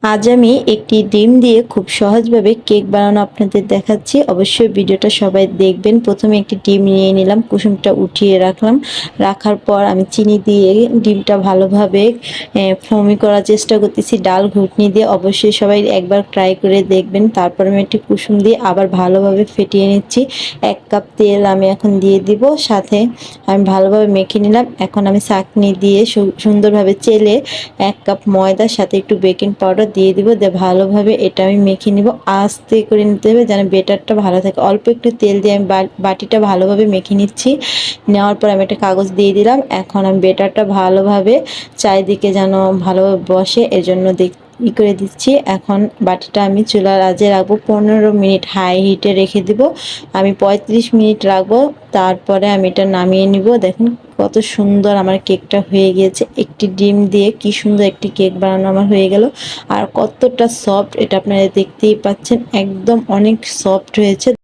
আজ আমি একটি ডিম দিয়ে খুব সহজভাবে কেক বানানো আপনাদের দেখাচ্ছি। অবশ্যই ভিডিওটা সবাই দেখবেন। প্রথমে একটি ডিম নিয়ে নিলাম, কুসুমটা উঠিয়ে রাখলাম। রাখার পর আমি চিনি দিয়ে ডিমটা ভালোভাবে ফোমি করার চেষ্টা করতেছি ডাল ঘুটনি দিয়ে। অবশ্যই সবাই একবার ট্রাই করে দেখবেন। তারপর আমি একটি কুসুম দিয়ে আবার ভালোভাবে ফেটিয়ে নিচ্ছি। 1 কাপ তেল আমি এখন দিয়ে দিব, সাথে আমি ভালোভাবে মেখে নিলাম। এখন আমি ছাঁকনি দিয়ে সুন্দরভাবে চেলে 1 কাপ ময়দার সাথে একটু বেকিং পাউডার দিয়ে দিব, দিয়ে ভালোভাবে এটা আমি মেখে নিব। আস্তে করে নিতে হবে যেন বেটারটা ভালো থাকে। অল্প একটু তেল দিয়ে আমি বাটিটা ভালোভাবে মেখে নিচ্ছি। নেওয়ার পর আমি একটা কাগজ দিয়ে দিলাম। এখন আমি বেটারটা ভালোভাবে চারিদিকে যেন ভালোভাবে বসে এজন্য করে দিচ্ছি। এখন বাটিটা আমি চুলার আঁচে রাখবো 15 মিনিট হাই হিটে রেখে দিব। আমি 35 মিনিট রাখবো, তারপরে আমি এটা নামিয়ে নিব। দেখুন কত সুন্দর আমার কেকটা হয়ে গিয়েছে। একটি ডিম দিয়ে কি সুন্দর একটি কেক বানানো আমার হয়ে গেল। আর কতটা সফট এটা আপনারা দেখতেই পাচ্ছেন, একদম অনেক সফট হয়েছে।